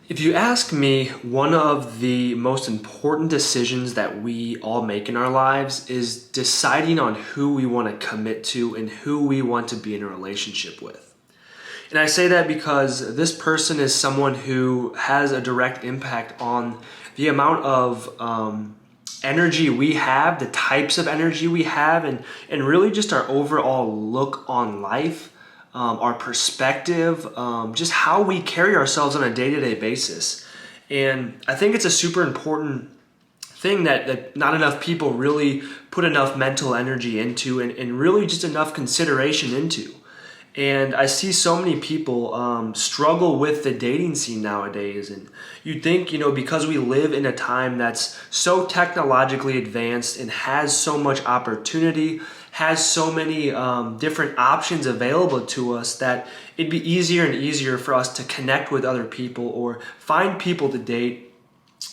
If you ask me, one of the most important decisions that we all make in our lives is deciding on who we want to commit to and who we want to be in a relationship with. And I say that because this person is someone who has a direct impact on the amount of energy we have, the types of energy we have, and really just our overall look on life. Our perspective, just how we carry ourselves on a day-to-day basis. And I think it's a super important thing that not enough people really put enough mental energy into and really just enough consideration into. And I see so many people struggle with the dating scene nowadays. And you'd think, because we live in a time that's so technologically advanced and has so much opportunity, has so many different options available to us, that it'd be easier and easier for us to connect with other people or find people to date.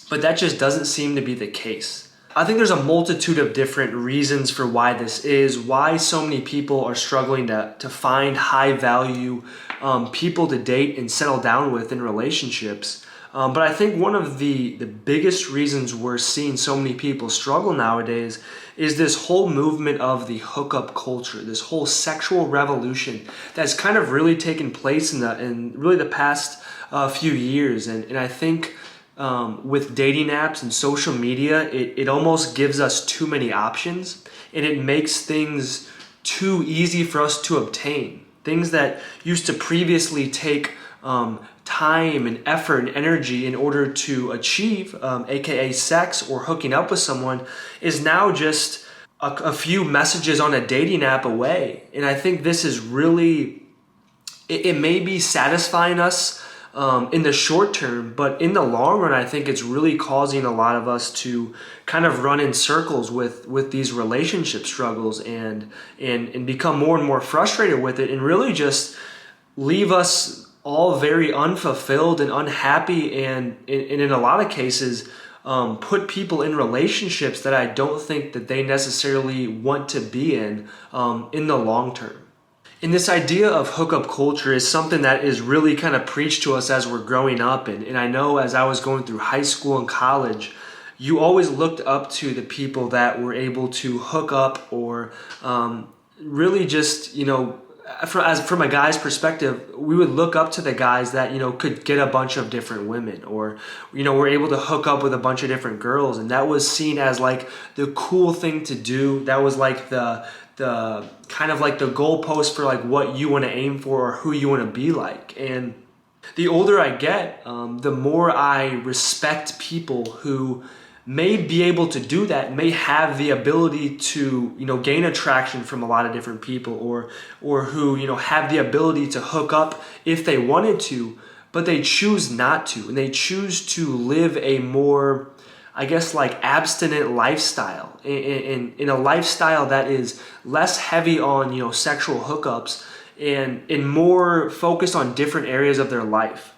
But that just doesn't seem to be the case. I think there's a multitude of different reasons for why this is, why so many people are struggling to find high value people to date and settle down with in relationships. But I think one of the biggest reasons we're seeing so many people struggle nowadays is this whole movement of the hookup culture, this whole sexual revolution that's kind of really taken place in really the past few years. And I think with dating apps and social media, it almost gives us too many options, and it makes things too easy for us to obtain. Things that used to previously take time and effort and energy in order to achieve, aka sex or hooking up with someone, is now just a few messages on a dating app away. And I think this is really, it may be satisfying us in the short term, but in the long run, I think it's really causing a lot of us to kind of run in circles with these relationship struggles and become more and more frustrated with it, and really just leave us all very unfulfilled and unhappy, and in a lot of cases put people in relationships that I don't think that they necessarily want to be in the long term. And this idea of hookup culture is something that is really kind of preached to us as we're growing up. And I know as I was going through high school and college, you always looked up to the people that were able to hook up or really just, from a guy's perspective, we would look up to the guys that, could get a bunch of different women or, were able to hook up with a bunch of different girls. And that was seen as like the cool thing to do. That was like the kind of like the goalpost for like what you want to aim for or who you want to be like. And the older I get, the more I respect people who may be able to do that, may have the ability to, gain attraction from a lot of different people, or who, have the ability to hook up if they wanted to, but they choose not to, and they choose to live a more, I guess, like abstinent lifestyle, in a lifestyle that is less heavy on, sexual hookups and more focused on different areas of their life.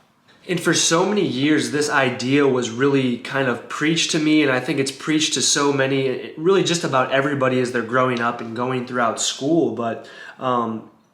And for so many years, this idea was really kind of preached to me, and I think it's preached to so many, really just about everybody as they're growing up and going throughout school. But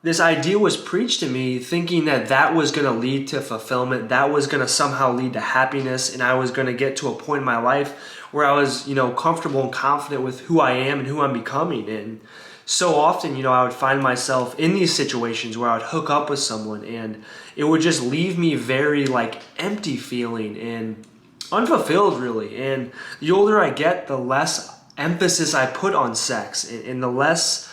this idea was preached to me thinking that was going to lead to fulfillment, that was going to somehow lead to happiness, and I was going to get to a point in my life where I was, comfortable and confident with who I am and who I'm becoming. And so often, I would find myself in these situations where I would hook up with someone and it would just leave me very like empty feeling and unfulfilled, really. And the older I get, the less emphasis I put on sex, and the less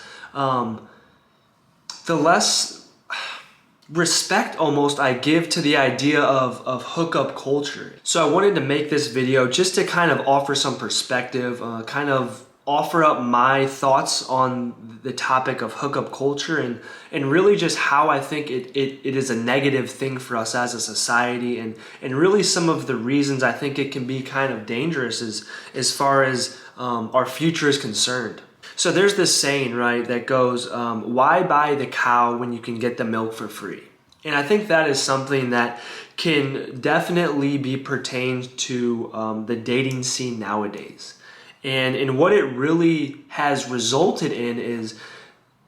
respect almost I give to the idea of hookup culture. So I wanted to make this video just to kind of offer some perspective, kind of offer up my thoughts on the topic of hookup culture and really just how I think it is a negative thing for us as a society, and really some of the reasons I think it can be kind of dangerous as far as our future is concerned. So there's this saying, right, that goes, why buy the cow when you can get the milk for free? And I think that is something that can definitely be pertained to the dating scene nowadays. And what it really has resulted in is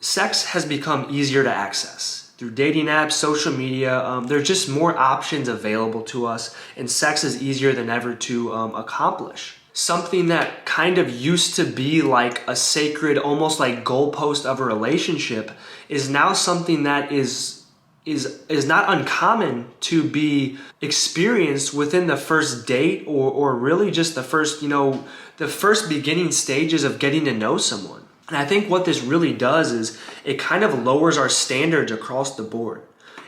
sex has become easier to access. through dating apps, social media. There's just more options available to us, and sex is easier than ever to accomplish. Something that kind of used to be like a sacred, almost like goalpost of a relationship is now something that is not uncommon to be experienced within the first date or really just the first beginning stages of getting to know someone. And I think what this really does is it kind of lowers our standards across the board.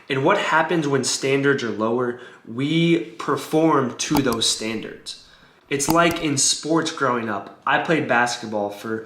And what happens when standards are lower? We perform to those standards. It's like in sports growing up. I played basketball for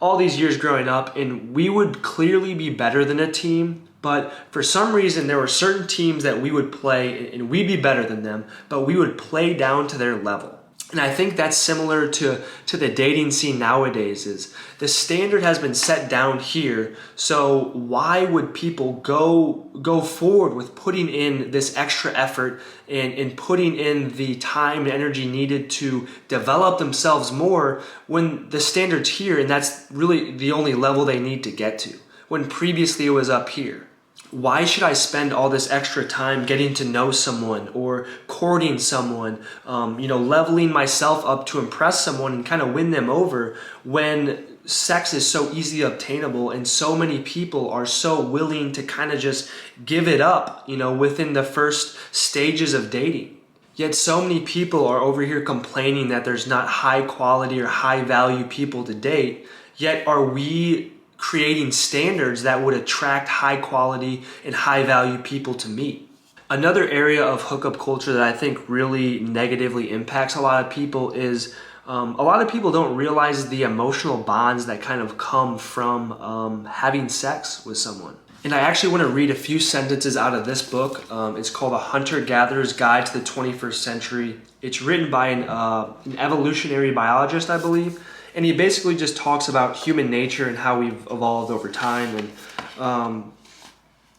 all these years growing up, and we would clearly be better than a team, but for some reason there were certain teams that we would play and we'd be better than them, but we would play down to their level. And I think that's similar to the dating scene nowadays. Is the standard has been set down here, so why would people go forward with putting in this extra effort and putting in the time and energy needed to develop themselves more when the standard's here and that's really the only level they need to get to, when previously it was up here? Why should I spend all this extra time getting to know someone or courting someone, leveling myself up to impress someone and kind of win them over when sex is so easily obtainable and so many people are so willing to kind of just give it up, within the first stages of dating? Yet so many people are over here complaining that there's not high quality or high value people to date, yet are we creating standards that would attract high quality and high value people to meet? Another area of hookup culture that I think really negatively impacts a lot of people is a lot of people don't realize the emotional bonds that kind of come from having sex with someone. And I actually want to read a few sentences out of this book. It's called A Hunter-Gatherer's Guide to the 21st Century. It's written by an evolutionary biologist, I believe. And he basically just talks about human nature and how we've evolved over time. And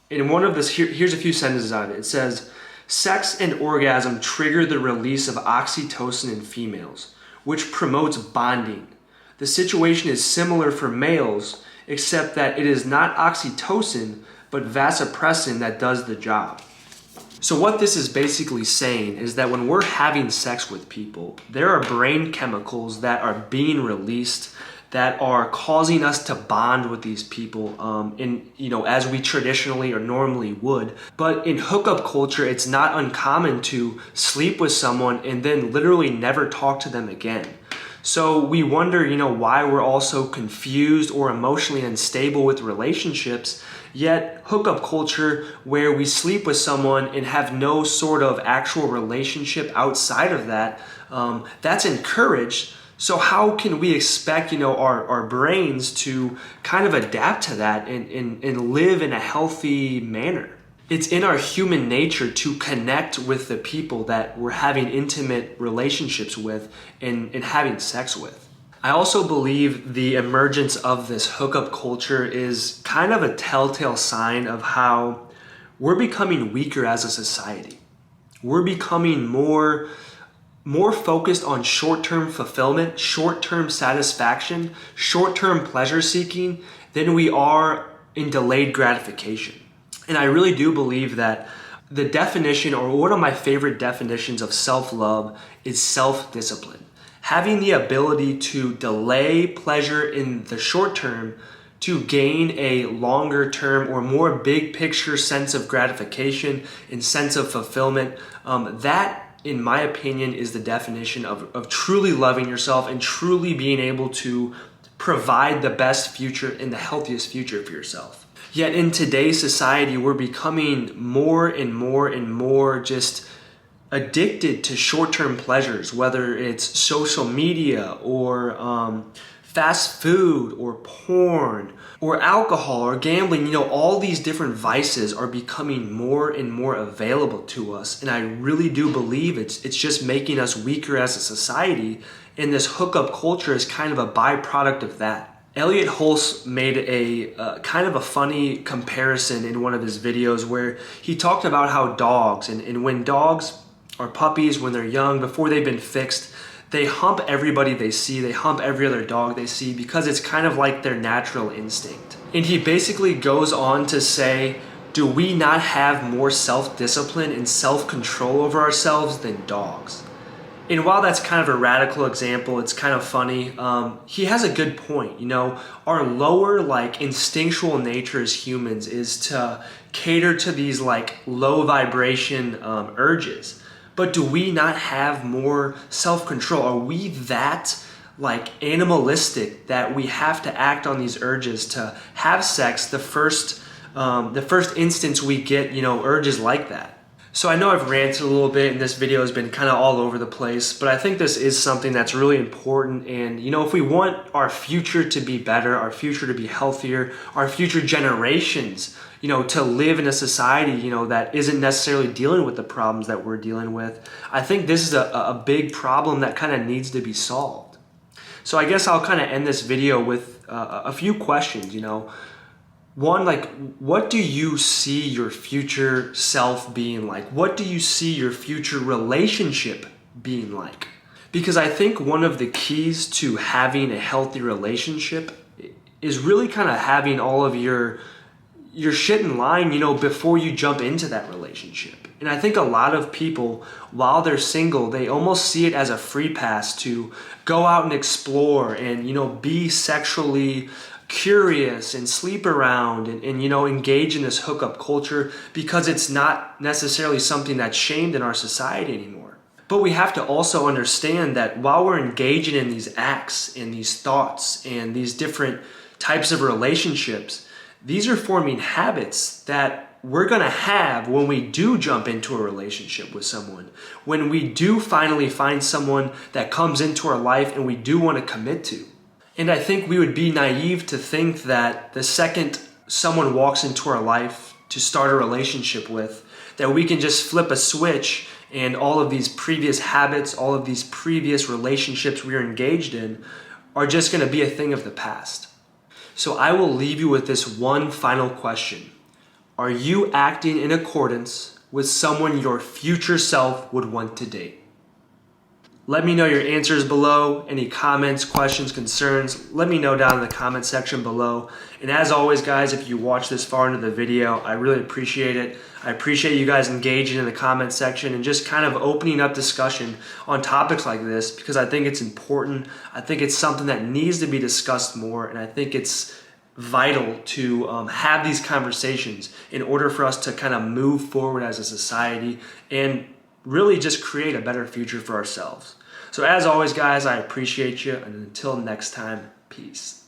in one of this, here's a few sentences out of it. It says, sex and orgasm trigger the release of oxytocin in females, which promotes bonding. The situation is similar for males, except that it is not oxytocin, but vasopressin that does the job. So what this is basically saying is that when we're having sex with people, there are brain chemicals that are being released that are causing us to bond with these people as we traditionally or normally would. But in hookup culture, it's not uncommon to sleep with someone and then literally never talk to them again. So we wonder, why we're all so confused or emotionally unstable with relationships, yet hookup culture where we sleep with someone and have no sort of actual relationship outside of that, that's encouraged. So how can we expect, our brains to kind of adapt to that and live in a healthy manner? It's in our human nature to connect with the people that we're having intimate relationships with and having sex with. I also believe the emergence of this hookup culture is kind of a telltale sign of how we're becoming weaker as a society. We're becoming more focused on short-term fulfillment, short-term satisfaction, short-term pleasure seeking than we are in delayed gratification. And I really do believe that the definition, or one of my favorite definitions of self-love, is self-discipline. Having the ability to delay pleasure in the short term to gain a longer term or more big picture sense of gratification and sense of fulfillment, that, in my opinion, is the definition of truly loving yourself and truly being able to provide the best future and the healthiest future for yourself. Yet in today's society, we're becoming more and more and more just addicted to short-term pleasures, whether it's social media or fast food or porn or alcohol or gambling. All these different vices are becoming more and more available to us. And I really do believe it's just making us weaker as a society. And this hookup culture is kind of a byproduct of that. Elliot Hulse made a kind of a funny comparison in one of his videos where he talked about how dogs, and when dogs or puppies, when they're young, before they've been fixed, they hump everybody they see, they hump every other dog they see because it's kind of like their natural instinct. And he basically goes on to say Do we not have more self-discipline and self-control over ourselves than dogs? And while that's kind of a radical example, it's kind of funny. He has a good point. Our lower instinctual nature as humans is to cater to these low vibration urges. But do we not have more self-control? Are we that animalistic that we have to act on these urges to have sex the first instance we get urges like that? So I know I've ranted a little bit and this video has been kind of all over the place, but I think this is something that's really important. And if we want our future to be better, our future to be healthier, our future generations, to live in a society, that isn't necessarily dealing with the problems that we're dealing with, I think this is a big problem that kind of needs to be solved. So I guess I'll kind of end this video with a few questions. One, what do you see your future self being like? What do you see your future relationship being like? Because I think one of the keys to having a healthy relationship is really kind of having all of your shit in line, before you jump into that relationship. And I think a lot of people, while they're single, they almost see it as a free pass to go out and explore and, be sexually curious and sleep around and engage in this hookup culture because it's not necessarily something that's shamed in our society anymore. But we have to also understand that while we're engaging in these acts and these thoughts and these different types of relationships, these are forming habits that we're going to have when we do jump into a relationship with someone, when we do finally find someone that comes into our life and we do want to commit to. And I think we would be naive to think that the second someone walks into our life to start a relationship with, that we can just flip a switch and all of these previous habits, all of these previous relationships we are engaged in are just going to be a thing of the past. So I will leave you with this one final question. Are you acting in accordance with someone your future self would want to date? Let me know your answers below. Any comments, questions, concerns, let me know down in the comment section below. And as always, guys, if you watch this far into the video, I really appreciate it. I appreciate you guys engaging in the comment section and just kind of opening up discussion on topics like this because I think it's important. I think it's something that needs to be discussed more, and I think it's vital to have these conversations in order for us to kind of move forward as a society and really just create a better future for ourselves. So as always, guys, I appreciate you, and until next time, peace.